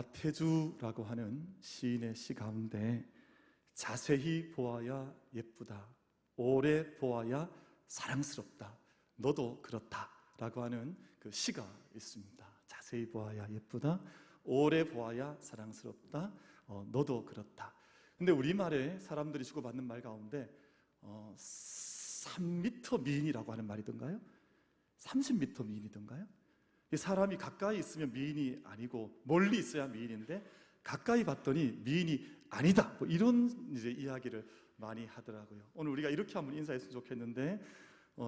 나태주라고 하는 시인의 시 가운데 자세히 보아야 예쁘다, 오래 보아야 사랑스럽다, 너도 그렇다 라고 하는 그 시가 있습니다. 자세히 보아야 예쁘다, 오래 보아야 사랑스럽다, 너도 그렇다. 근데 우리말에 사람들이 주고받는 말 가운데 3m 미인이라고 하는 말이던가요? 30m 미인이던가요? 사람이 가까이 있으면 미인이 아니고 멀리 있어야 미인인데 가까이 봤더니 미인이 아니다, 뭐 이런 이제 이야기를 많이 하더라고요. 오늘 우리가 이렇게 한번 인사했으면 좋겠는데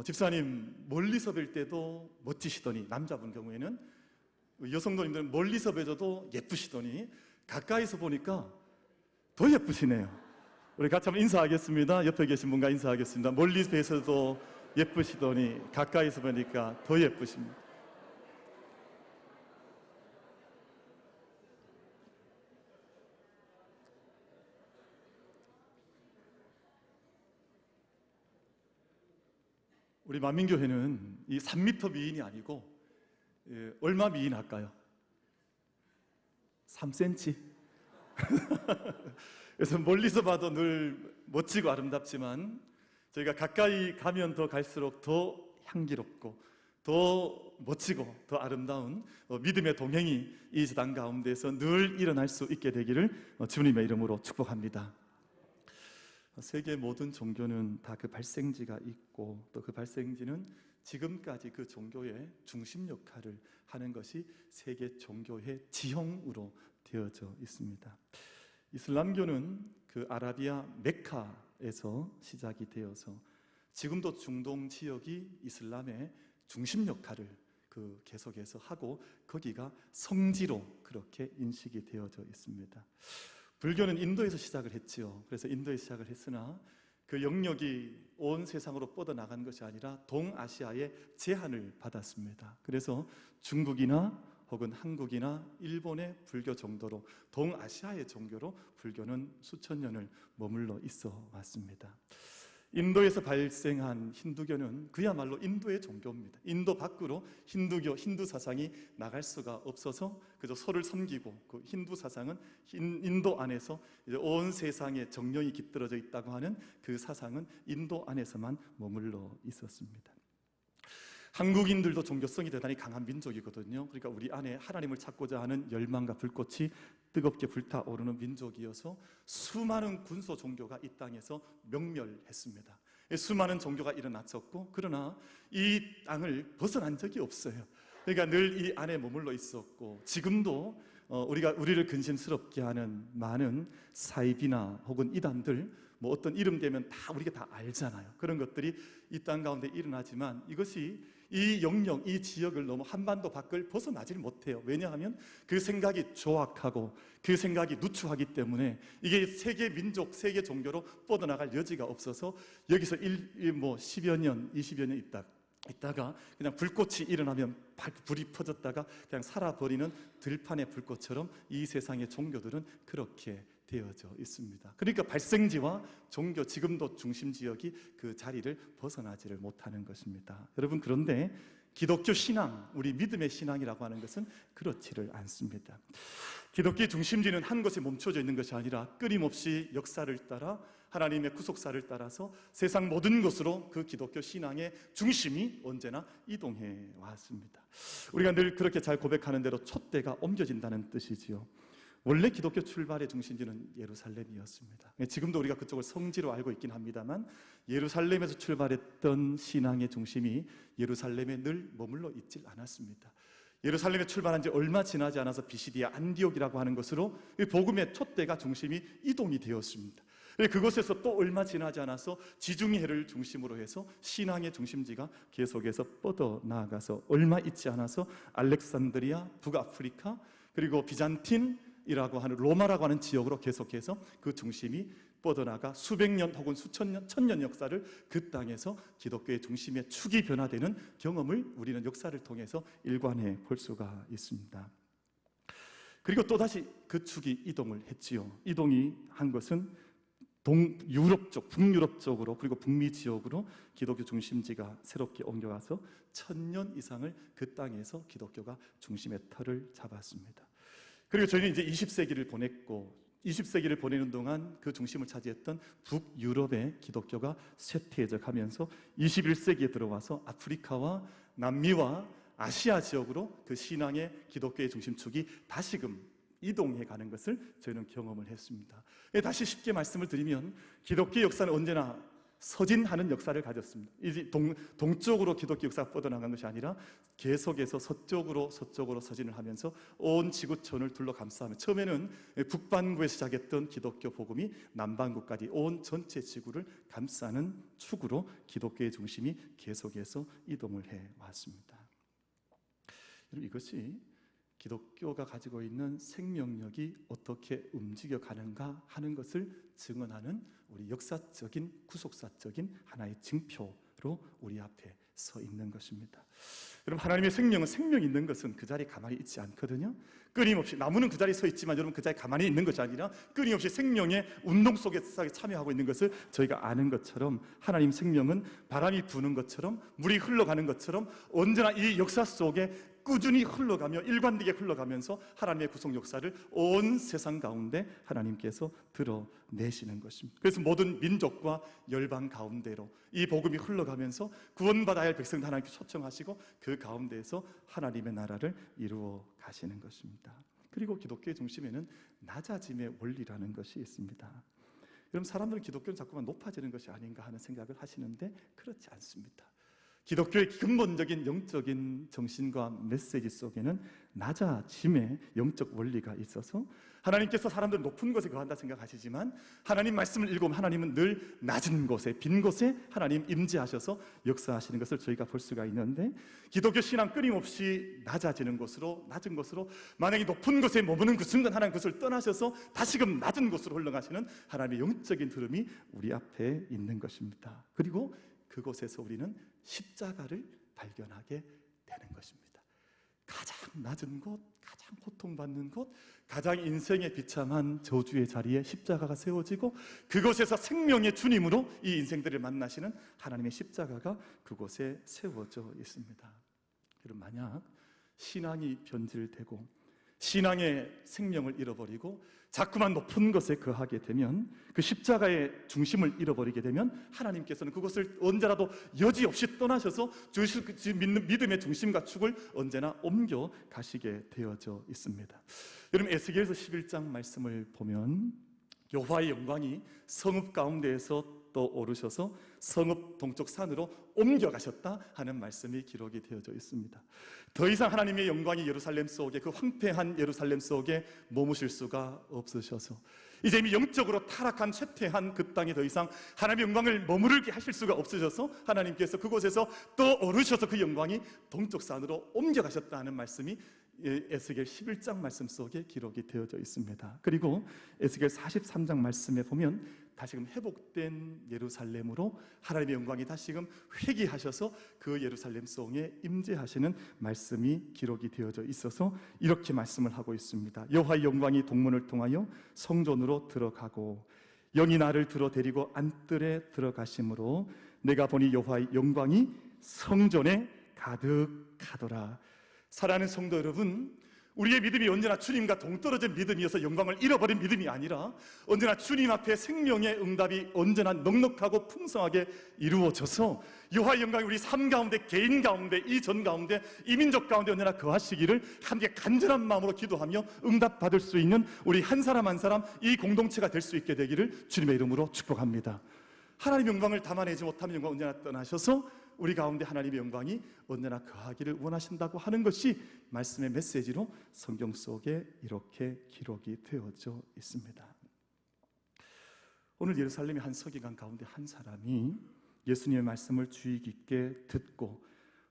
집사님 멀리서 뵐 때도 멋지시더니, 남자분 경우에는 여성도님들은 멀리서 뵈줘도 예쁘시더니 가까이서 보니까 더 예쁘시네요. 우리 같이 한번 인사하겠습니다. 옆에 계신 분과 인사하겠습니다. 멀리 뵈서도 예쁘시더니 가까이서 보니까 더 예쁘십니다. 우리 만민교회는 이 3m 미인이 아니고 얼마 미인 할까요? 3cm. 그래서 멀리서 봐도 늘 멋지고 아름답지만 저희가 가까이 가면 더 갈수록 더 향기롭고 더 멋지고 더 아름다운 믿음의 동행이 이 재단 가운데서 늘 일어날 수 있게 되기를 주님의 이름으로 축복합니다. 세계 모든 종교는 다 그 발생지가 있고 또 그 발생지는 지금까지 그 종교의 중심 역할을 하는 것이 세계 종교의 지형으로 되어져 있습니다. 이슬람교는 그 아라비아 메카에서 시작이 되어서 지금도 중동 지역이 이슬람의 중심 역할을 계속해서 하고 거기가 성지로 그렇게 인식이 되어져 있습니다. 불교는 인도에서 시작을 했지요. 그래서 인도에서 시작을 했으나 그 영역이 온 세상으로 뻗어나간 것이 아니라 동아시아의 제한을 받았습니다. 그래서 중국이나 혹은 한국이나 일본의 불교 정도로 동아시아의 종교로 불교는 수천 년을 머물러 있어 왔습니다. 인도에서 발생한 힌두교는 그야말로 인도의 종교입니다. 인도 밖으로 힌두교, 힌두 사상이 나갈 수가 없어서 그저 소를 섬기고 그 힌두 사상은 인도 안에서 이제 온 세상에 정령이 깃들어져 있다고 하는 그 사상은 인도 안에서만 머물러 있었습니다. 한국인들도 종교성이 대단히 강한 민족이거든요. 그러니까 우리 안에 하나님을 찾고자 하는 열망과 불꽃이 뜨겁게 불타오르는 민족이어서 수많은 군소 종교가 이 땅에서 명멸했습니다. 수많은 종교가 일어났었고 그러나 이 땅을 벗어난 적이 없어요. 그러니까 늘 이 안에 머물러 있었고 지금도 우리를 근심스럽게 하는 많은 사이비나 혹은 이단들 뭐 어떤 이름 되면 다 우리가 다 알잖아요. 그런 것들이 이 땅 가운데 일어나지만 이것이 이 영역, 이 지역을 너무 한반도 밖을 벗어나질 못해요. 왜냐하면 그 생각이 조악하고 그 생각이 누추하기 때문에 이게 세계 민족, 세계 종교로 뻗어나갈 여지가 없어서 여기서 10여 년, 20여 년 있다가 그냥 불꽃이 일어나면 불이 퍼졌다가 그냥 살아버리는 들판의 불꽃처럼 이 세상의 종교들은 그렇게 되어져 있습니다. 그러니까 발생지와 종교, 지금도 중심지역이 그 자리를 벗어나지를 못하는 것입니다. 여러분, 그런데 기독교 신앙, 우리 믿음의 신앙이라고 하는 것은 그렇지를 않습니다. 기독교의 중심지는 한 곳에 멈춰져 있는 것이 아니라 끊임없이 역사를 따라 하나님의 구속사를 따라서 세상 모든 곳으로 그 기독교 신앙의 중심이 언제나 이동해 왔습니다. 우리가 늘 그렇게 잘 고백하는 대로 촛대가 옮겨진다는 뜻이지요. 원래 기독교 출발의 중심지는 예루살렘이었습니다. 지금도 우리가 그쪽을 성지로 알고 있긴 합니다만 예루살렘에서 출발했던 신앙의 중심이 예루살렘에 늘 머물러 있질 않았습니다. 예루살렘에 출발한 지 얼마 지나지 않아서 비시디아 안디옥이라고 하는 것으로 복음의 촛대가 중심이 이동이 되었습니다. 그곳에서 또 얼마 지나지 않아서 지중해를 중심으로 해서 신앙의 중심지가 계속해서 뻗어나가서 얼마 있지 않아서 알렉산드리아, 북아프리카, 그리고 비잔틴이라고 하는 로마라고 하는 지역으로 계속해서 그 중심이 뻗어나가 수백 년 혹은 수천 년, 천년 역사를 그 땅에서 기독교의 중심의 축이 변화되는 경험을 우리는 역사를 통해서 일관해 볼 수가 있습니다. 그리고 또다시 그 축이 이동을 했지요. 이동이 한 것은 동유럽 쪽, 북유럽 쪽으로 그리고 북미 지역으로 기독교 중심지가 새롭게 옮겨가서 1000년 이상을 그 땅에서 기독교가 중심의 터를 잡았습니다. 그리고 저희는 이제 20세기를 보냈고 20세기를 보내는 동안 그 중심을 차지했던 북유럽의 기독교가 쇠퇴해져 가면서 21세기에 들어와서 아프리카와 남미와 아시아 지역으로 그 신앙의 기독교의 중심축이 다시금 이동해 가는 것을 저희는 경험을 했습니다. 다시 쉽게 말씀을 드리면 기독교의 역사는 언제나 서진하는 역사를 가졌습니다. 이제 동쪽으로 기독교 역사가 뻗어나간 것이 아니라 계속해서 서쪽으로 서진을 하면서 온 지구촌을 둘러감싸며 처음에는 북반구에 시작했던 기독교 복음이 남반구까지 온 전체 지구를 감싸는 축으로 기독교의 중심이 계속해서 이동을 해왔습니다. 여러분, 이것이 기독교가 가지고 있는 생명력이 어떻게 움직여 가는가 하는 것을 증언하는 우리 역사적인 구속사적인 하나의 징표로 우리 앞에 서 있는 것입니다. 여러분, 하나님의 생명은 생명이 있는 것은 그 자리에 가만히 있지 않거든요. 끊임없이 나무는 그 자리에 서 있지만 여러분 그 자리에 가만히 있는 것이 아니라 끊임없이 생명의 운동 속에 참여하고 있는 것을 저희가 아는 것처럼 하나님 생명은 바람이 부는 것처럼 물이 흘러가는 것처럼 언제나 이 역사 속에 꾸준히 흘러가며 일관되게 흘러가면서 하나님의 구속 역사를 온 세상 가운데 하나님께서 드러내시는 것입니다. 그래서 모든 민족과 열방 가운데로 이 복음이 흘러가면서 구원받아야 할 백성들 하나님께 초청하시고 그 가운데에서 하나님의 나라를 이루어 가시는 것입니다. 그리고 기독교의 중심에는 낮아짐의 원리라는 것이 있습니다. 여러분, 사람들은 기독교는 자꾸만 높아지는 것이 아닌가 하는 생각을 하시는데 그렇지 않습니다. 기독교의 근본적인 영적인 정신과 메시지 속에는 낮아짐의 영적 원리가 있어서 하나님께서 사람들 높은 곳에 거한다 생각하시지만 하나님 말씀을 읽으면 하나님은 늘 낮은 곳에 빈 곳에 하나님 임재하셔서 역사하시는 것을 저희가 볼 수가 있는데 기독교 신앙 끊임없이 낮아지는 곳으로 낮은 곳으로 만약에 높은 곳에 머무는 그 순간 하나님 그것을 떠나셔서 다시금 낮은 곳으로 흘러가시는 하나님의 영적인 흐름이 우리 앞에 있는 것입니다. 그리고 그곳에서 우리는 십자가를 발견하게 되는 것입니다. 가장 낮은 곳, 가장 고통받는 곳, 가장 인생의 비참한 저주의 자리에 십자가가 세워지고 그곳에서 생명의 주님으로 이 인생들을 만나시는 하나님의 십자가가 그곳에 세워져 있습니다. 여러분, 만약 신앙이 변질되고 신앙의 생명을 잃어버리고 자꾸만 높은 것에 거하게 되면 그 십자가의 중심을 잃어버리게 되면 하나님께서는 그것을 언제라도 여지없이 떠나셔서 믿는 믿음의 중심과 축을 언제나 옮겨 가시게 되어져 있습니다. 여러분, 에스겔서 11장 말씀을 보면 여호와의 영광이 성읍 가운데에서 또 오르셔서 성읍 동쪽 산으로 옮겨가셨다 하는 말씀이 기록이 되어져 있습니다. 더 이상 하나님의 영광이 예루살렘 속에 그 황폐한 예루살렘 속에 머무실 수가 없으셔서 이제 이미 영적으로 타락한 쇠퇴한 그 땅에 더 이상 하나님의 영광을 머무르게 하실 수가 없으셔서 하나님께서 그곳에서 또 오르셔서 그 영광이 동쪽 산으로 옮겨가셨다 하는 말씀이 에스겔 11장 말씀 속에 기록이 되어져 있습니다. 그리고 에스겔 43장 말씀에 보면 다시금 회복된 예루살렘으로 하나님의 영광이 다시금 회귀하셔서 그 예루살렘 속에 임재하시는 말씀이 기록이 되어져 있어서 이렇게 말씀을 하고 있습니다. 여호와의 영광이 동문을 통하여 성전으로 들어가고 영이 나를 들어 데리고 안뜰에 들어가심으로 내가 보니 여호와의 영광이 성전에 가득하더라. 사랑하는 성도 여러분, 우리의 믿음이 언제나 주님과 동떨어진 믿음이어서 영광을 잃어버린 믿음이 아니라 언제나 주님 앞에 생명의 응답이 언제나 넉넉하고 풍성하게 이루어져서 여호와의 영광이 우리 삶 가운데, 개인 가운데, 이 전 가운데, 이 민족 가운데 언제나 거하시기를 함께 간절한 마음으로 기도하며 응답받을 수 있는 우리 한 사람 한 사람 이 공동체가 될 수 있게 되기를 주님의 이름으로 축복합니다. 하나님의 영광을 담아내지 못하면 영광 언제나 떠나셔서 우리 가운데 하나님의 영광이 언제나 거하기를 원하신다고 하는 것이 말씀의 메시지로 성경 속에 이렇게 기록이 되어져 있습니다. 오늘 예루살렘의 한 서기관 가운데 한 사람이 예수님의 말씀을 주의 깊게 듣고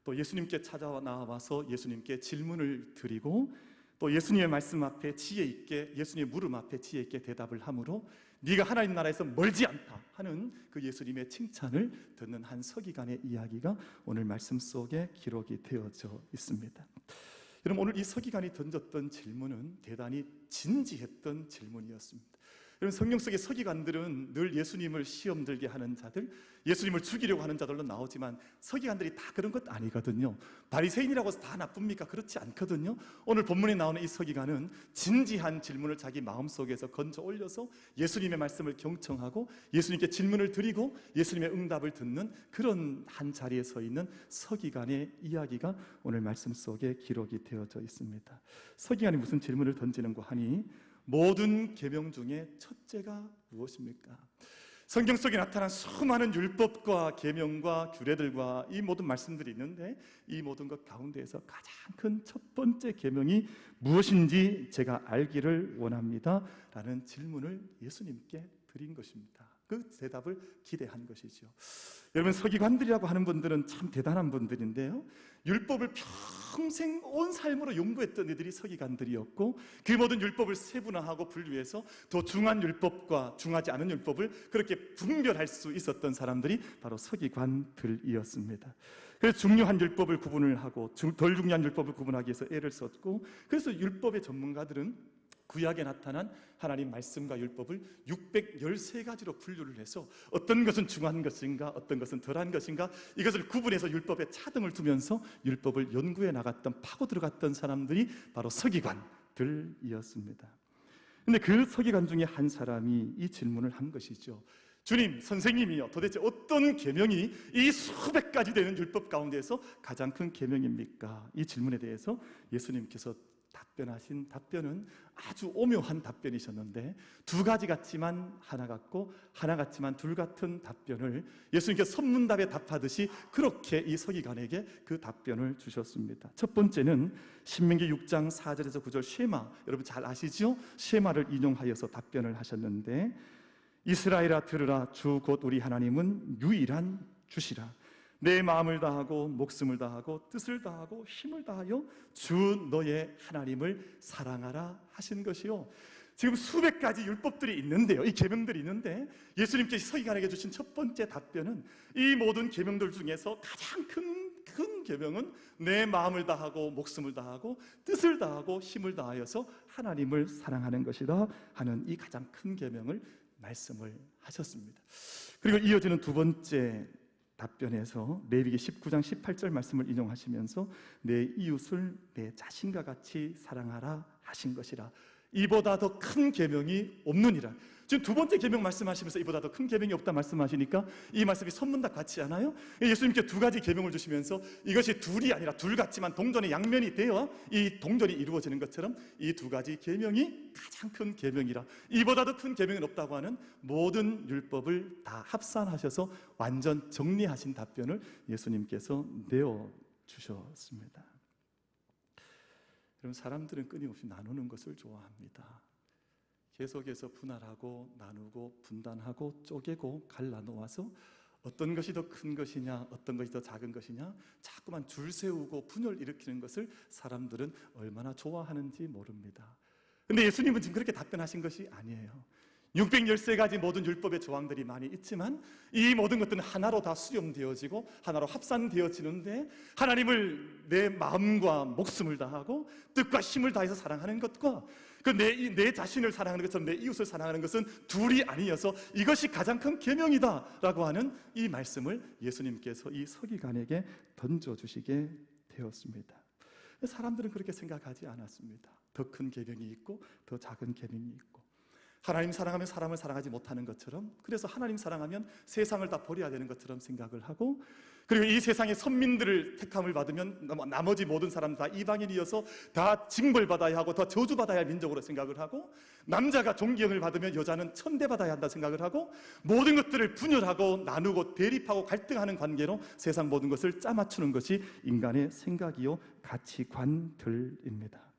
또 예수님께 찾아나와서 예수님께 질문을 드리고 또 예수님의 말씀 앞에 지혜 있게, 예수님의 물음 앞에 지혜 있게 대답을 하므로 네가 하나님 나라에서 멀지 않다 하는 그 예수님의 칭찬을 듣는 한 서기관의 이야기가 오늘 말씀 속에 기록이 되어져 있습니다. 여러분, 오늘 이 서기관이 던졌던 질문은 대단히 진지했던 질문이었습니다. 여러분, 성경 속의 서기관들은 늘 예수님을 시험 들게 하는 자들, 예수님을 죽이려고 하는 자들로 나오지만 서기관들이 다 그런 것 아니거든요. 바리새인이라고 해서 다 나쁩니까? 그렇지 않거든요. 오늘 본문에 나오는 이 서기관은 진지한 질문을 자기 마음속에서 건져 올려서 예수님의 말씀을 경청하고 예수님께 질문을 드리고 예수님의 응답을 듣는 그런 한 자리에 서 있는 서기관의 이야기가 오늘 말씀 속에 기록이 되어져 있습니다. 서기관이 무슨 질문을 던지는고 하니 모든 계명 중에 첫째가 무엇입니까? 성경 속에 나타난 수많은 율법과 계명과 규례들과 이 모든 말씀들이 있는데 이 모든 것 가운데에서 가장 큰 첫 번째 계명이 무엇인지 제가 알기를 원합니다 라는 질문을 예수님께 드린 것입니다. 그 대답을 기대한 것이죠. 여러분, 서기관들이라고 하는 분들은 참 대단한 분들인데요, 율법을 평생 온 삶으로 연구했던 이들이 서기관들이었고 그 모든 율법을 세분화하고 분류해서 더 중한 율법과 중하지 않은 율법을 그렇게 분별할 수 있었던 사람들이 바로 서기관들이었습니다. 그래서 중요한 율법을 구분을 하고 덜 중요한 율법을 구분하기 위해서 애를 썼고, 그래서 율법의 전문가들은 구약에 나타난 하나님 말씀과 율법을 613가지로 분류를 해서 어떤 것은 중한 것인가 어떤 것은 덜한 것인가 이것을 구분해서 율법에 차등을 두면서 율법을 연구해 나갔던, 파고 들어갔던 사람들이 바로 서기관들이었습니다. 그런데 그 서기관 중에 한 사람이 이 질문을 한 것이죠. 주님, 선생님이요, 도대체 어떤 계명이 이 수백 가지 되는 율법 가운데서 가장 큰 계명입니까? 이 질문에 대해서 예수님께서 답변하신 답변은 아주 오묘한 답변이셨는데, 두 가지 같지만 하나 같고 하나 같지만 둘 같은 답변을 예수님께서 선문답에 답하듯이 그렇게 이 서기관에게 그 답변을 주셨습니다. 첫 번째는 신명기 6장 4절에서 9절 쉐마, 여러분 잘 아시죠? 쉐마를 인용하여서 답변을 하셨는데, 이스라엘아 들으라, 주 곧 우리 하나님은 유일한 주시라. 내 마음을 다하고 목숨을 다하고 뜻을 다하고 힘을 다하여 주 너의 하나님을 사랑하라 하신 것이요. 지금 수백 가지 율법들이 있는데요, 이 계명들이 있는데 예수님께서 서기관에게 주신 첫 번째 답변은 이 모든 계명들 중에서 가장 큰 계명은 내 마음을 다하고 목숨을 다하고 뜻을 다하고 힘을 다하여서 하나님을 사랑하는 것이다 하는 이 가장 큰 계명을 말씀을 하셨습니다. 그리고 이어지는 두 번째 답변에서 레위기 19장 18절 말씀을 인용하시면서 내 이웃을 내 자신과 같이 사랑하라 하신 것이라. 이보다 더 큰 계명이 없느니라. 지금 두 번째 계명 말씀하시면서 이보다 더 큰 계명이 없다 말씀하시니까 이 말씀이 선문답 같지 않아요? 예수님께 두 가지 계명을 주시면서 이것이 둘이 아니라 둘 같지만 동전의 양면이 되어 이 동전이 이루어지는 것처럼 이 두 가지 계명이 가장 큰 계명이라. 이보다 더 큰 계명은 없다고 하는 모든 율법을 다 합산하셔서 완전 정리하신 답변을 예수님께서 내어주셨습니다. 여러분, 사람들은 끊임없이 나누는 것을 좋아합니다. 계속해서 분할하고 나누고 분단하고 쪼개고 갈라놓아서 어떤 것이 더 큰 것이냐 어떤 것이 더 작은 것이냐 자꾸만 줄 세우고 분열 일으키는 것을 사람들은 얼마나 좋아하는지 모릅니다. 그런데 예수님은 지금 그렇게 답변하신 것이 아니에요. 613가지 모든 율법의 조항들이 많이 있지만 이 모든 것들은 하나로 다 수렴되어지고 하나로 합산되어지는데, 하나님을 내 마음과 목숨을 다하고 뜻과 힘을 다해서 사랑하는 것과 내 자신을 사랑하는 것처럼 내 이웃을 사랑하는 것은 둘이 아니어서 이것이 가장 큰 계명이다 라고 하는 이 말씀을 예수님께서 이 서기관에게 던져주시게 되었습니다. 사람들은 그렇게 생각하지 않았습니다. 더 큰 계명이 있고 더 작은 계명이 있고, 하나님 사랑하면 사람을 사랑하지 못하는 것처럼, 그래서 하나님 사랑하면 세상을 다 버려야 되는 것처럼 생각을 하고, 그리고 이 세상의 선민들을 택함을 받으면 나머지 모든 사람 다 이방인이어서 다 징벌받아야 하고 더 저주받아야 할 민족으로 생각을 하고, 남자가 존경을 받으면 여자는 천대받아야 한다 생각을 하고, 모든 것들을 분열하고 나누고 대립하고 갈등하는 관계로 세상 모든 것을 짜맞추는 것이 인간의 생각이요 가치관들입니다.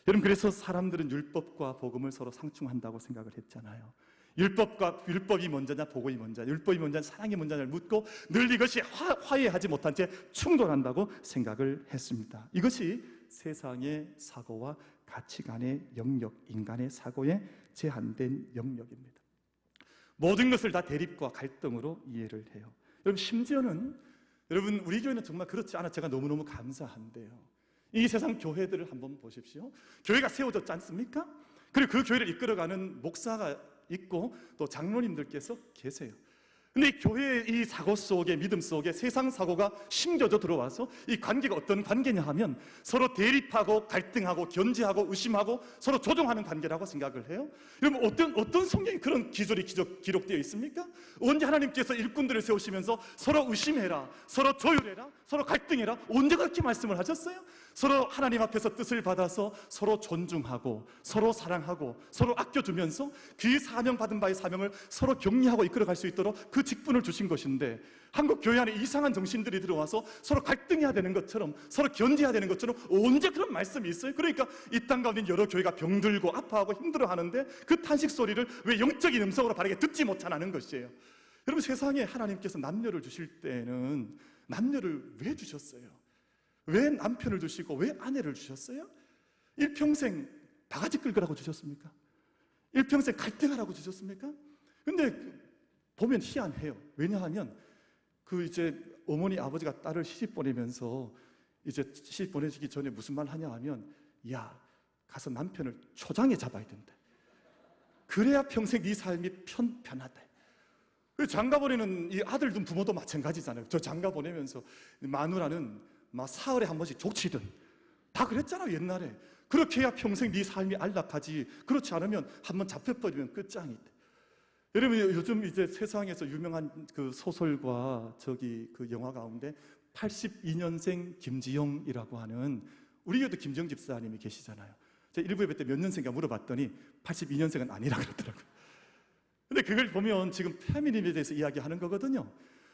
여러분, 그래서 사람들은 율법과 복음을 서로 상충한다고 생각을 했잖아요. 율법이 먼저냐 복음이 먼저냐, 율법이 먼저냐 사랑이 먼저냐를 묻고 늘 이것이 화해하지 못한 채 충돌한다고 생각을 했습니다. 이것이 세상의 사고와 가치관의 영역, 인간의 사고의 제한된 영역입니다. 모든 것을 다 대립과 갈등으로 이해를 해요. 여러분, 심지어는 우리 교회는 정말 그렇지 않아 제가 너무너무 감사한데요, 이 세상 교회들을 한번 보십시오. 교회가 세워졌지 않습니까? 그리고 그 교회를 이끌어가는 목사가 있고 또 장로님들께서 계세요. 근데 이 교회의 이 사고 속에, 믿음 속에 세상 사고가 심겨져 들어와서 이 관계가 어떤 관계냐 하면 서로 대립하고 갈등하고 견제하고 의심하고 서로 조종하는 관계라고 생각을 해요. 여러분, 어떤 성경에 그런 기술이 기록되어 있습니까? 언제 하나님께서 일꾼들을 세우시면서 서로 의심해라, 서로 조율해라, 서로 갈등해라, 언제 그렇게 말씀을 하셨어요? 서로 하나님 앞에서 뜻을 받아서 서로 존중하고 서로 사랑하고 서로 아껴주면서 그 사명받은 바의 사명을 서로 격려하고 이끌어갈 수 있도록 그 직분을 주신 것인데, 한국 교회 안에 이상한 정신들이 들어와서 서로 갈등해야 되는 것처럼 서로 견제해야 되는 것처럼 언제 그런 말씀이 있어요? 그러니까 이 땅 가운데 여러 교회가 병들고 아파하고 힘들어하는데 그 탄식 소리를 왜 영적인 음성으로 바르게 듣지 못하는 것이에요. 여러분, 세상에 하나님께서 남녀를 주실 때는 남녀를 왜 주셨어요? 왜 남편을 주시고 왜 아내를 주셨어요? 일평생 바가지 끌으라고 주셨습니까? 일평생 갈등하라고 주셨습니까? 근데 보면 희한해요. 왜냐하면 이제 어머니 아버지가 딸을 시집 보내면서 이제 시집 보내시기 전에 무슨 말 하냐 하면, 야, 가서 남편을 초장에 잡아야 된다. 그래야 평생 네 삶이 편하다. 장가 보내는 이 아들도 부모도 마찬가지잖아요. 저 장가 보내면서 마누라는 막 사흘에 한 번씩 족치든 다 그랬잖아요, 옛날에. 그렇게 해야 평생 네 삶이 안락하지. 그렇지 않으면 한번 잡혀버리면 끝장이다. 여러분, 요즘 이제 세상에서 유명한 그 소설과 그 영화 가운데 82년생 김지영이라고 하는, 우리 교회도 김지영 집사님이 계시잖아요. 제가 일부 예배 때 몇 년생인가 물어봤더니 82년생은 아니라 그러더라고요. 근데 그걸 보면 지금 페미니즘에 대해서 이야기하는 거거든요.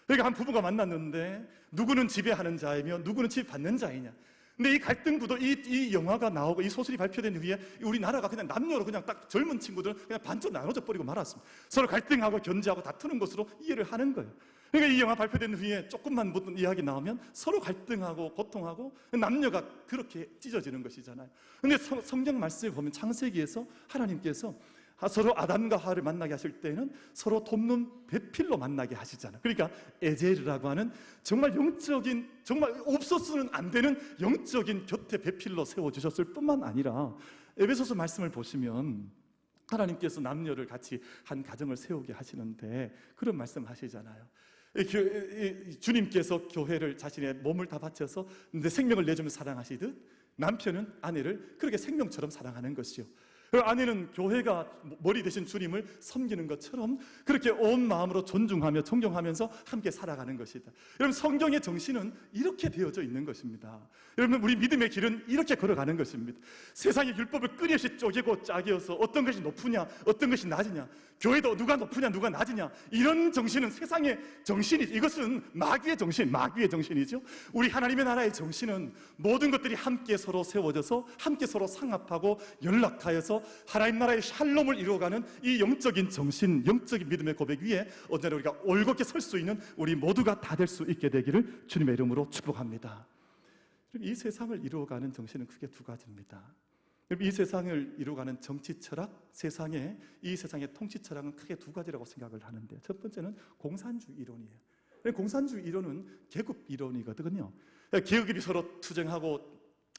그러니까 한 부부가 만났는데 누구는 지배하는 자이며 누구는 지배받는 자이냐. 근데 이 갈등 구도, 이 영화가 나오고 이 소설이 발표된 후에 우리나라가 그냥 남녀로 그냥 딱 젊은 친구들은 그냥 반쪽 나눠져 버리고 말았습니다. 서로 갈등하고 견제하고 다투는 것으로 이해를 하는 거예요. 그러니까 이 영화 발표된 후에 조금만 무슨 이야기 나오면 서로 갈등하고 고통하고 남녀가 그렇게 찢어지는 것이잖아요. 근데 성경 말씀을 보면 창세기에서 하나님께서 서로 아담과 하와를 만나게 하실 때는 서로 돕는 배필로 만나게 하시잖아요. 그러니까 에제르라고 하는 정말 영적인, 정말 없어서는 안 되는 영적인 곁에 배필로 세워주셨을 뿐만 아니라 에베소서 말씀을 보시면 하나님께서 남녀를 같이 한 가정을 세우게 하시는데 그런 말씀 하시잖아요. 주님께서 교회를 자신의 몸을 다 바쳐서 내 생명을 내주며 사랑하시듯 남편은 아내를 그렇게 생명처럼 사랑하는 것이요, 아내는 교회가 머리 대신 주님을 섬기는 것처럼 그렇게 온 마음으로 존중하며 존경하면서 함께 살아가는 것이다. 여러분, 성경의 정신은 이렇게 되어져 있는 것입니다. 여러분, 우리 믿음의 길은 이렇게 걸어가는 것입니다. 세상의 율법을 끊임없이 쪼개고 짜개어서 어떤 것이 높으냐 어떤 것이 낮으냐, 교회도 누가 높으냐 누가 낮으냐, 이런 정신은 세상의 정신이죠. 이것은 마귀의 정신이죠. 우리 하나님의 나라의 정신은 모든 것들이 함께 서로 세워져서 함께 서로 상합하고 연락하여서 하나님 나라의 샬롬을 이루어가는 이 영적인 정신, 영적인 믿음의 고백 위에 언제나 우리가 올곧게 설 수 있는 우리 모두가 다 될 수 있게 되기를 주님의 이름으로 축복합니다. 이 세상을 이루어가는 정신은 크게 두 가지입니다. 이 세상을 이루어가는 정치 철학, 이 세상의 통치 철학은 크게 두 가지라고 생각을 하는데, 첫 번째는 공산주의 이론이에요. 공산주의 이론은 계급 이론이거든요. 계급이 서로 투쟁하고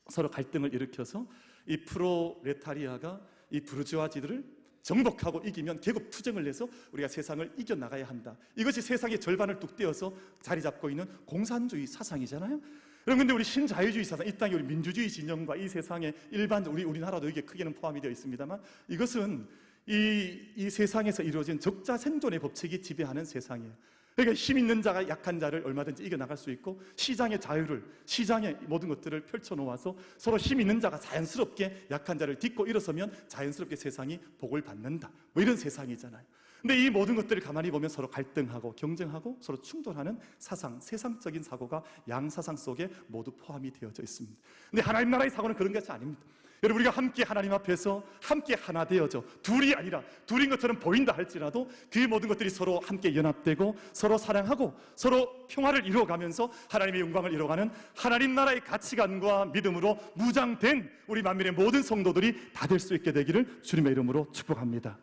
서로 갈등을 일으켜서 이 프로레타리아가 이 부르주아지들을 정복하고 이기면 계급 투쟁을 해서 우리가 세상을 이겨나가야 한다. 이것이 세상의 절반을 뚝 떼어서 자리 잡고 있는 공산주의 사상이잖아요. 여러분, 근데 우리 신자유주의 사상, 이 땅의 우리 민주주의 진영과 이 세상의 일반적으로 우리나라도 이게 크게는 포함이 되어 있습니다만, 이것은 이 세상에서 이루어진 적자 생존의 법칙이 지배하는 세상이에요. 그러니까 힘 있는 자가 약한 자를 얼마든지 이겨나갈 수 있고, 시장의 자유를, 시장의 모든 것들을 펼쳐놓아서 서로 힘 있는 자가 자연스럽게 약한 자를 딛고 일어서면 자연스럽게 세상이 복을 받는다, 뭐 이런 세상이잖아요. 근데 이 모든 것들을 가만히 보면 서로 갈등하고 경쟁하고 서로 충돌하는 사상, 세상적인 사고가 양사상 속에 모두 포함이 되어져 있습니다. 근데 하나님 나라의 사고는 그런 것이 아닙니다. 여러분, 우리가 함께 하나님 앞에서 함께 하나 되어져, 둘이 아니라 둘인 것처럼 보인다 할지라도 그 모든 것들이 서로 함께 연합되고 서로 사랑하고 서로 평화를 이루어가면서 하나님의 영광을 이루어가는 하나님 나라의 가치관과 믿음으로 무장된 우리 만민의 모든 성도들이 다 될 수 있게 되기를 주님의 이름으로 축복합니다.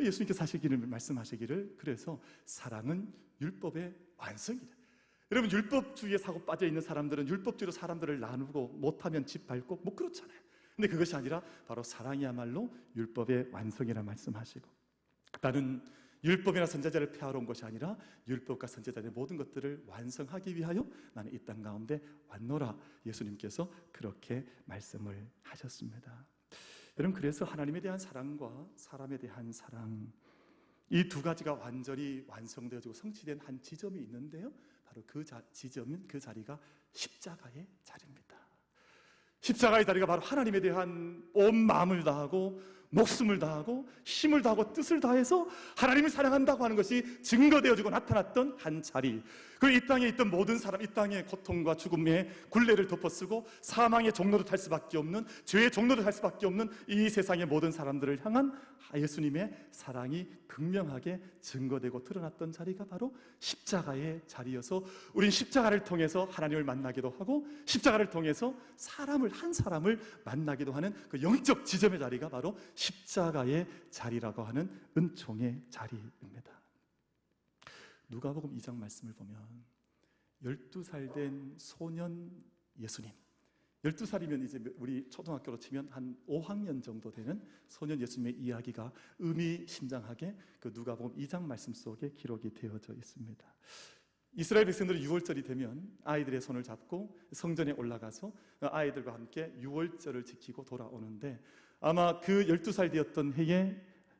예수님께서 말씀하시기를, 그래서 사랑은 율법의 완성이다. 여러분, 율법주의에 사고 빠져 있는 사람들은 율법주의로 사람들을 나누고 못하면 집 밟고 뭐 그렇잖아요. 근데 그것이 아니라 바로 사랑이야말로 율법의 완성이라 말씀하시고, 나는 율법이나 선지자를 폐하러 온 것이 아니라 율법과 선지자의 모든 것들을 완성하기 위하여 나는 이 땅 가운데 왔노라. 예수님께서 그렇게 말씀을 하셨습니다. 여러분, 그래서 하나님에 대한 사랑과 사람에 대한 사랑, 이 두 가지가 완전히 완성되어지고 성취된 한 지점이 있는데요, 바로 그 지점은, 그 자리가 십자가의 자리입니다. 십자가의 자리가 바로 하나님에 대한 온 마음을 다하고 목숨을 다하고 힘을 다하고 뜻을 다해서 하나님을 사랑한다고 하는 것이 증거되어지고 나타났던 한 자리. 그리고 이 땅에 있던 모든 사람, 이 땅의 고통과 죽음의 굴레를 덮어쓰고 사망의 종로를 탈 수밖에 없는, 죄의 종로를 탈 수밖에 없는 이 세상의 모든 사람들을 향한 예수님의 사랑이 극명하게 증거되고 드러났던 자리가 바로 십자가의 자리여서, 우린 십자가를 통해서 하나님을 만나기도 하고 십자가를 통해서 한 사람을 만나기도 하는 그 영적 지점의 자리가 바로 십자가의 자리라고 하는 은총의 자리입니다. 누가복음 2장 말씀을 보면 12살 된 소년 예수님, 12살이면 이제 우리 초등학교로 치면 한 5학년 정도 되는 소년 예수님의 이야기가 의미심장하게 그 누가복음 2장 말씀 속에 기록이 되어져 있습니다. 이스라엘 백성들은 6월절이 되면 아이들의 손을 잡고 성전에 올라가서 아이들과 함께 6월절을 지키고 돌아오는데, 아마 그 12살 되었던 해에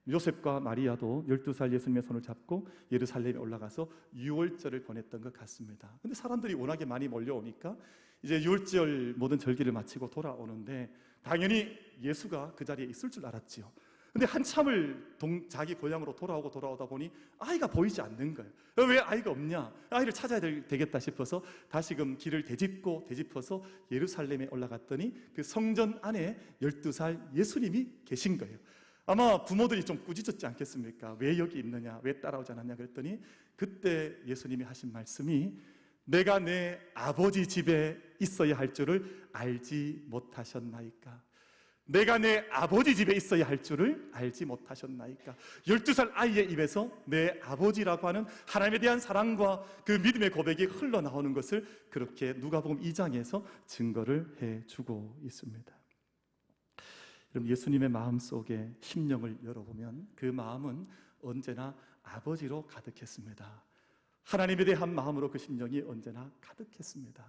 요셉과 마리아도 12살 예수님의 손을 잡고 예루살렘에 올라가서 6월절을 보냈던 것 같습니다. 근데 사람들이 워낙에 많이 몰려오니까 이제 6월절 모든 절기를 마치고 돌아오는데, 당연히 예수가 그 자리에 있을 줄 알았지요. 근데 한참을 자기 고향으로 돌아오다 보니 아이가 보이지 않는 거예요. 왜 아이가 없냐? 아이를 찾아야 되겠다 싶어서 다시금 길을 되짚어서 예루살렘에 올라갔더니 그 성전 안에 12살 예수님이 계신 거예요. 아마 부모들이 좀 꾸짖었지 않겠습니까? 왜 여기 있느냐? 왜 따라오지 않았냐? 그랬더니 그때 예수님이 하신 말씀이, 내가 내 아버지 집에 있어야 할 줄을 알지 못하셨나이까? 내가 내 아버지 집에 있어야 할 줄을 알지 못하셨나이까? 12살 아이의 입에서 내 아버지라고 하는 하나님에 대한 사랑과 그 믿음의 고백이 흘러나오는 것을 그렇게 누가복음 2장에서 증거를 해주고 있습니다. 여러분, 예수님의 마음속에 심령을 열어보면 그 마음은 언제나 아버지로 가득했습니다. 하나님에 대한 마음으로 그 심령이 언제나 가득했습니다.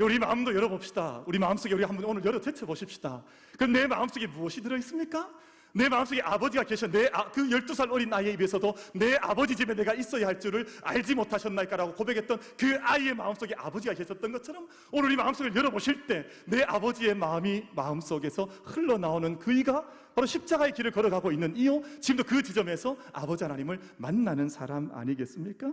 우리 마음도 열어봅시다. 우리 마음속에 우리 한번 오늘 열어 제쳐보십시다. 그럼 내 마음속에 무엇이 들어있습니까? 내 마음속에 아버지가 계셔. 그 12살 어린 아이의 입에서도 내 아버지 집에 내가 있어야 할 줄을 알지 못하셨나이까라고 고백했던 그 아이의 마음속에 아버지가 계셨던 것처럼, 오늘 이 마음속을 열어보실 때 내 아버지의 마음이 마음속에서 흘러나오는 그이가 바로 십자가의 길을 걸어가고 있는 이요, 지금도 그 지점에서 아버지 하나님을 만나는 사람 아니겠습니까?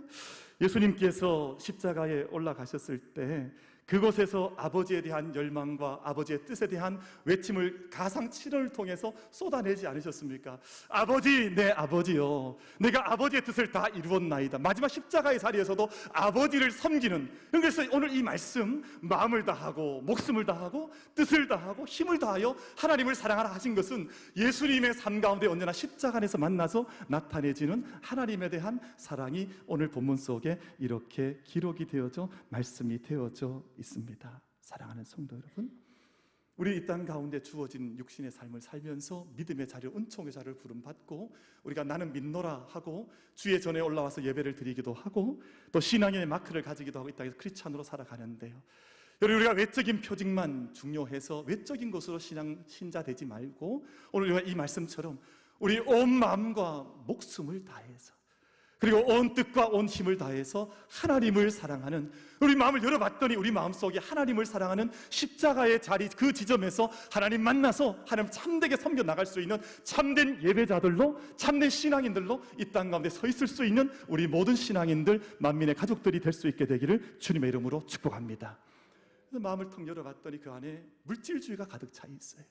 예수님께서 십자가에 올라가셨을 때 그곳에서 아버지에 대한 열망과 아버지의 뜻에 대한 외침을 가상 7월을 통해서 쏟아내지 않으셨습니까? 아버지, 내 아버지요, 내가 아버지의 뜻을 다 이루었나이다. 마지막 십자가의 자리에서도 아버지를 섬기는, 그래서 오늘 이 말씀, 마음을 다하고 목숨을 다하고 뜻을 다하고 힘을 다하여 하나님을 사랑하라 하신 것은 예수님의 삶 가운데 언제나 십자가 안에서 만나서 나타내지는 하나님에 대한 사랑이 오늘 본문 속에 이렇게 기록이 되어져 말씀이 되어져 있습니다. 사랑하는 성도 여러분, 우리 이 땅 가운데 주어진 육신의 삶을 살면서 믿음의 자리, 은총의 자리를 부름받고 우리가 나는 믿노라 하고 주의 전에 올라와서 예배를 드리기도 하고 또 신앙의 마크를 가지기도 하고 이 땅에서 크리스찬으로 살아가는데요, 여러분, 우리가 외적인 표징만 중요해서 외적인 것으로 신자 되지 말고 오늘 우리가 이 말씀처럼 우리 온 마음과 목숨을 다해서, 그리고 온 뜻과 온 힘을 다해서 하나님을 사랑하는, 우리 마음을 열어봤더니 우리 마음속에 하나님을 사랑하는 십자가의 자리, 그 지점에서 하나님 만나서 하나님 참되게 섬겨 나갈 수 있는 참된 예배자들로, 참된 신앙인들로 이 땅 가운데 서 있을 수 있는 우리 모든 신앙인들, 만민의 가족들이 될 수 있게 되기를 주님의 이름으로 축복합니다. 마음을 통 열어봤더니 그 안에 물질주의가 가득 차 있어요.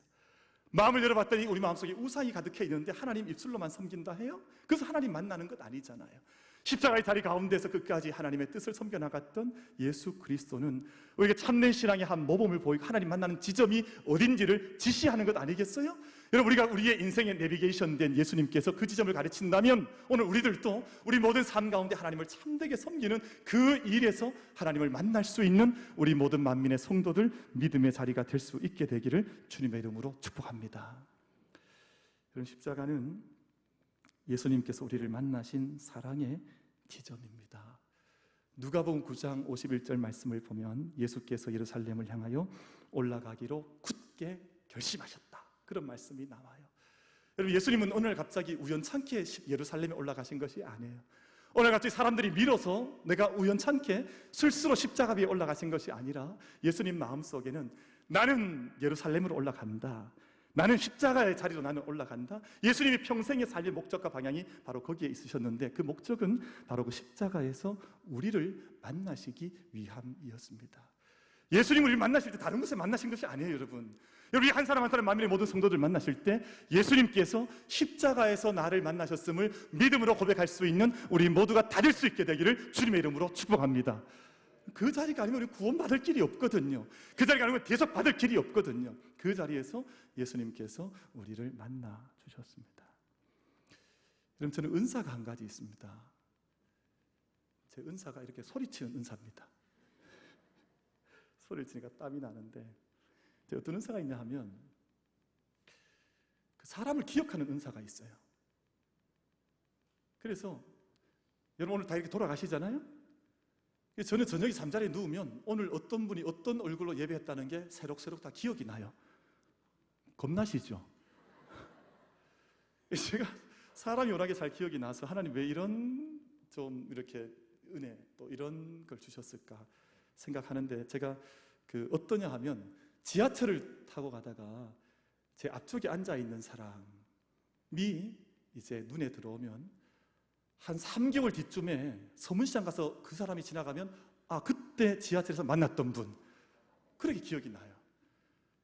마음을 열어봤더니 우리 마음속에 우상이 가득해 있는데 하나님 입술로만 섬긴다 해요? 그래서 하나님 만나는 것 아니잖아요. 십자가의 자리 가운데서 끝까지 하나님의 뜻을 섬겨나갔던 예수 그리스도는 우리에게 참된 신앙의 한 모범을 보이고 하나님 만나는 지점이 어딘지를 지시하는 것 아니겠어요? 여러분, 우리가 우리의 인생의 내비게이션 된 예수님께서 그 지점을 가르친다면 오늘 우리들도 우리 모든 삶 가운데 하나님을 참되게 섬기는 그 일에서 하나님을 만날 수 있는 우리 모든 만민의 성도들, 믿음의 자리가 될 수 있게 되기를 주님의 이름으로 축복합니다. 여러분, 십자가는 예수님께서 우리를 만나신 사랑의 지점입니다. 누가복음 9장 51절 말씀을 보면 예수께서 예루살렘을 향하여 올라가기로 굳게 결심하셨다, 그런 말씀이 나와요. 여러분, 예수님은 오늘 갑자기 우연찮게 예루살렘에 올라가신 것이 아니에요. 오늘 갑자기 사람들이 밀어서 내가 우연찮게 스스로 십자가 위에 올라가신 것이 아니라 예수님 마음속에는 나는 예루살렘으로 올라간다, 나는 십자가의 자리로 나는 올라간다. 예수님이 평생의 삶의 목적과 방향이 바로 거기에 있으셨는데 그 목적은 바로 그 십자가에서 우리를 만나시기 위함이었습니다. 예수님 우리를 만나실 때 다른 곳에 만나신 것이 아니에요, 여러분. 우리 한 사람 한 사람 만민의 모든 성도들 만나실 때 예수님께서 십자가에서 나를 만나셨음을 믿음으로 고백할 수 있는 우리 모두가 다 될 수 있게 되기를 주님의 이름으로 축복합니다. 그 자리가 아니면 우리 구원받을 길이 없거든요. 그 자리가 아니면 대속받을 길이 없거든요. 그 자리에서 예수님께서 우리를 만나 주셨습니다. 여러분, 저는 은사가 한 가지 있습니다. 제 은사가 이렇게 소리치는 은사입니다. 소리를 치니까 땀이 나는데, 제가 어떤 은사가 있냐 하면 그 사람을 기억하는 은사가 있어요. 그래서 여러분 오늘 다 이렇게 돌아가시잖아요. 저는 저녁에 잠자리에 누우면 오늘 어떤 분이 어떤 얼굴로 예배했다는 게 새록새록 다 기억이 나요. 겁나시죠? 제가 사람이 워낙에 잘 기억이 나서 하나님 왜 이런 좀 이렇게 은혜 또 이런 걸 주셨을까 생각하는데, 제가 어떠냐 하면 지하철을 타고 가다가 제 앞쪽에 앉아 있는 사람이 이제 눈에 들어오면 한 3개월 뒤쯤에 서문시장 가서 그 사람이 지나가면 아, 그때 지하철에서 만났던 분, 그렇게 기억이 나요.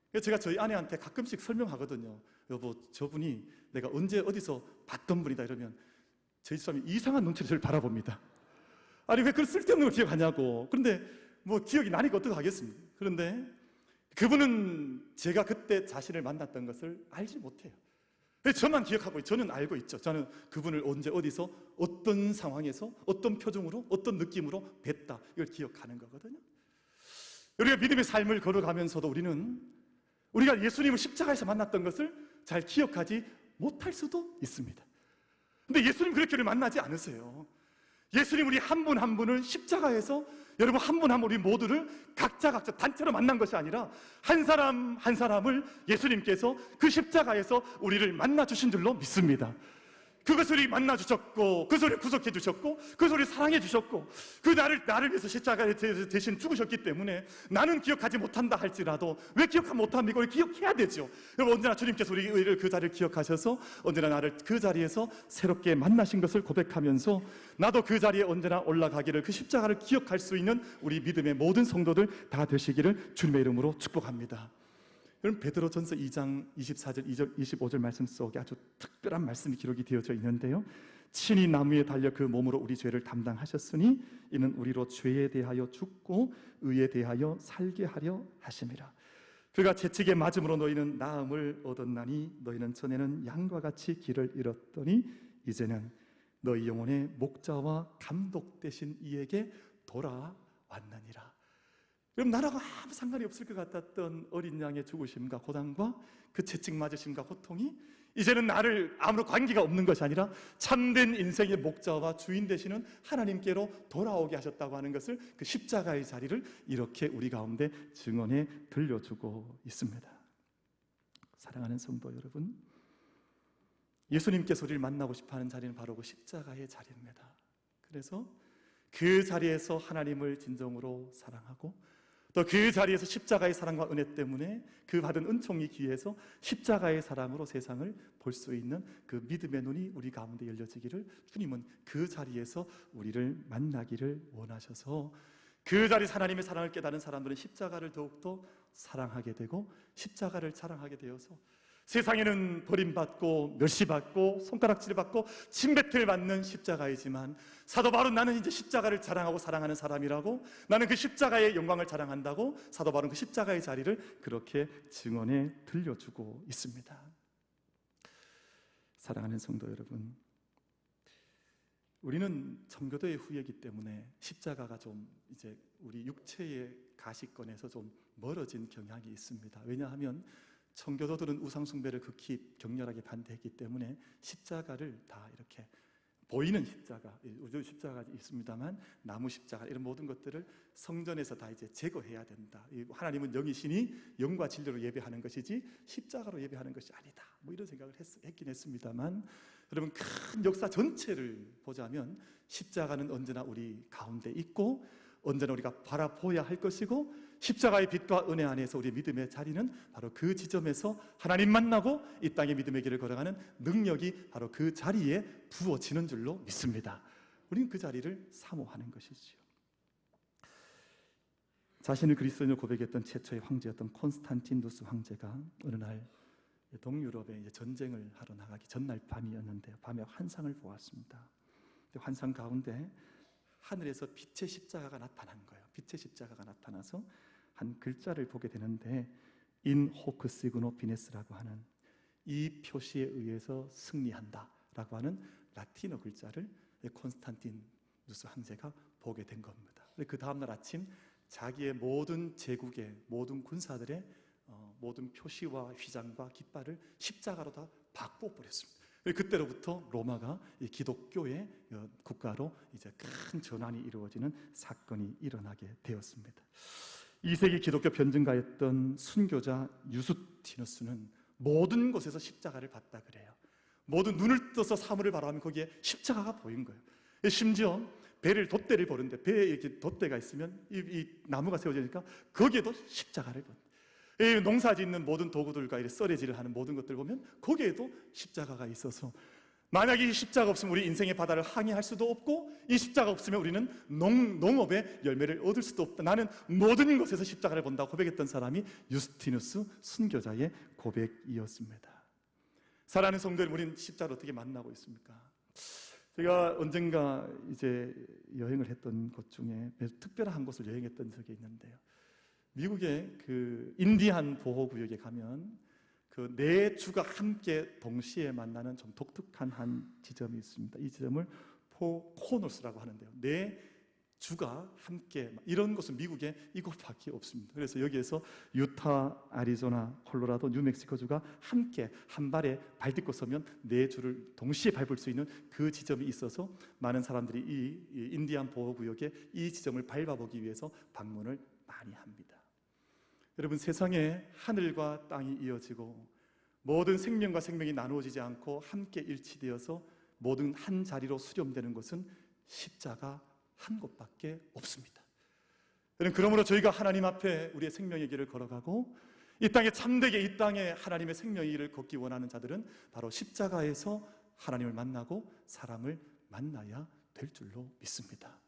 그래서 제가 저희 아내한테 가끔씩 설명하거든요. 여보, 저분이 내가 언제 어디서 봤던 분이다 이러면 저희 집사람이 이상한 눈치로 저를 바라봅니다. 아니 왜 그걸 쓸데없는 걸 기억하냐고. 그런데 뭐 기억이 나니까 어떡하겠습니까? 그런데 그분은 제가 그때 자신을 만났던 것을 알지 못해요. 저만 기억하고 저는 알고 있죠. 저는 그분을 언제 어디서 어떤 상황에서 어떤 표정으로 어떤 느낌으로 뵀다, 이걸 기억하는 거거든요. 우리가 믿음의 삶을 걸어가면서도 우리가 예수님을 십자가에서 만났던 것을 잘 기억하지 못할 수도 있습니다. 근데 예수님 그렇게 우리를 만나지 않으세요. 예수님 우리 한 분 한 분을 십자가에서, 여러분 한 분 한 분 우리 모두를 각자 단체로 만난 것이 아니라 한 사람 한 사람을 예수님께서 그 십자가에서 우리를 만나 주신 줄로 믿습니다. 그것을 우리 만나 주셨고, 그것을 우리 구속해 주셨고, 그것을 우리 사랑해 주셨고, 그 나를 위해서 십자가에 대신 죽으셨기 때문에 나는 기억하지 못한다 할지라도, 왜 기억하지 못합니까? 우리 기억해야 되죠. 여러분, 언제나 주님께서 우리를 그 자리를 기억하셔서 언제나 나를 그 자리에서 새롭게 만나신 것을 고백하면서 나도 그 자리에 언제나 올라가기를, 그 십자가를 기억할 수 있는 우리 믿음의 모든 성도들 다 되시기를 주님의 이름으로 축복합니다. 여러분, 베드로전서 2장 24절 25절 말씀 속에 아주 특별한 말씀이 기록이 되어져 있는데요, 친히 나무에 달려 그 몸으로 우리 죄를 담당하셨으니 이는 우리로 죄에 대하여 죽고 의에 대하여 살게 하려 하심이라. 그가 채찍에 맞음으로 너희는 나음을 얻었나니 너희는 전에는 양과 같이 길을 잃었더니 이제는 너희 영혼의 목자와 감독 되신 이에게 돌아왔느니라. 그럼 나라고 아무 상관이 없을 것 같았던 어린 양의 죽으심과 고난과 그 채찍 맞으심과 고통이 이제는 나를 아무런 관계가 없는 것이 아니라 참된 인생의 목자와 주인 되시는 하나님께로 돌아오게 하셨다고 하는 것을, 그 십자가의 자리를 이렇게 우리 가운데 증언해 들려주고 있습니다. 사랑하는 성도 여러분, 예수님께서 우리를 만나고 싶어하는 자리는 바로 그 십자가의 자리입니다. 그래서 그 자리에서 하나님을 진정으로 사랑하고 또 그 자리에서 십자가의 사랑과 은혜 때문에 그 받은 은총이 기회해서 십자가의 사랑으로 세상을 볼 수 있는 그 믿음의 눈이 우리 가운데 열려지기를, 주님은 그 자리에서 우리를 만나기를 원하셔서 그 자리에서 하나님의 사랑을 깨달은 사람들은 십자가를 더욱더 사랑하게 되고 십자가를 자랑하게 되어서 세상에는 버림받고 멸시받고 손가락질 받고 침뱉을 받는 십자가이지만 사도 바울은 나는 이제 십자가를 자랑하고 사랑하는 사람이라고, 나는 그 십자가의 영광을 자랑한다고 사도 바울은 그 십자가의 자리를 그렇게 증언해 들려주고 있습니다. 사랑하는 성도 여러분, 우리는 청교도의 후예이기 때문에 십자가가 좀 이제 우리 육체의 가시권에서 좀 멀어진 경향이 있습니다. 왜냐하면 청교도들은 우상숭배를 극히 격렬하게 반대했기 때문에 십자가를 다 이렇게 보이는 십자가, 우주 십자가가 있습니다만 나무 십자가 이런 모든 것들을 성전에서 다 이제 제거해야 된다. 하나님은 영이시니 영과 진리로 예배하는 것이지 십자가로 예배하는 것이 아니다. 뭐 이런 생각을 했긴 했습니다만, 여러분 큰 역사 전체를 보자면 십자가는 언제나 우리 가운데 있고 언제나 우리가 바라보아야 할 것이고, 십자가의 빛과 은혜 안에서 우리의 믿음의 자리는 바로 그 지점에서 하나님 만나고 이 땅의 믿음의 길을 걸어가는 능력이 바로 그 자리에 부어지는 줄로 믿습니다. 우리는 그 자리를 사모하는 것이지요. 자신을 그리스도인으로 고백했던 최초의 황제였던 콘스탄티누스 황제가 어느 날 동유럽에 이제 전쟁을 하러 나가기 전날 밤이었는데요, 밤에 환상을 보았습니다. 환상 가운데 하늘에서 빛의 십자가가 나타난 거예요. 빛의 십자가가 나타나서 한 글자를 보게 되는데 인 호크 시그노 비네스라고 하는 이 표시에 의해서 승리한다 라고 하는 라틴어 글자를 콘스탄티누스 황제가 보게 된 겁니다. 그 다음날 아침 자기의 모든 제국의 모든 군사들의 모든 표시와 휘장과 깃발을 십자가로 다 바꾸어 버렸습니다. 그때로부터 로마가 기독교의 국가로 이제 큰 전환이 이루어지는 사건이 일어나게 되었습니다. 2세기 기독교 변증가였던 순교자 유스티누스는 모든 곳에서 십자가를 봤다 그래요. 모든 눈을 떠서 사물을 바라보면 거기에 십자가가 보인 거예요. 심지어 돛대를 보는데 배에 이렇게 돛대가 있으면 이 나무가 세워지니까 거기에도 십자가를 본다. 농사 짓는 모든 도구들과 이렇게 썰매질을 하는 모든 것들 보면 거기에도 십자가가 있어서, 만약에 이 십자가 없으면 우리 인생의 바다를 항해할 수도 없고 이 십자가 없으면 우리는 농업의 열매를 얻을 수도 없다. 나는 모든 것에서 십자가를 본다고 고백했던 사람이 유스티누스 순교자의 고백이었습니다. 사랑하는 성도들, 우리는 십자가를 어떻게 만나고 있습니까? 제가 언젠가 이제 여행을 했던 곳 중에 매우 특별한 곳을 여행했던 적이 있는데요, 미국의 그 인디안 보호구역에 가면 그 네 주가 함께 동시에 만나는 좀 독특한 한 지점이 있습니다. 이 지점을 포 코너스라고 하는데요, 네 주가 함께, 이런 곳은 미국에 이곳밖에 없습니다. 그래서 여기에서 유타, 아리조나, 콜로라도, 뉴멕시코 주가 함께 한 발에 발 딛고 서면 네 주를 동시에 밟을 수 있는 그 지점이 있어서 많은 사람들이 이 인디안 보호구역에 이 지점을 밟아보기 위해서 방문을 많이 합니다. 여러분, 세상에 하늘과 땅이 이어지고 모든 생명과 생명이 나누어지지 않고 함께 일치되어서 모든 한 자리로 수렴되는 것은 십자가 한 곳밖에 없습니다. 그러므로 저희가 하나님 앞에 우리의 생명의 길을 걸어가고 이 땅에 참되게 이 땅에 하나님의 생명의 길을 걷기 원하는 자들은 바로 십자가에서 하나님을 만나고 사람을 만나야 될 줄로 믿습니다.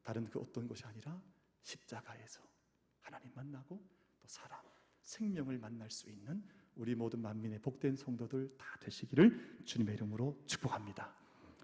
다른 그 어떤 것이 아니라 십자가에서 하나님 만나고 또 사람, 생명을 만날 수 있는 우리 모든 만민의 복된 성도들 다 되시기를 주님의 이름으로 축복합니다.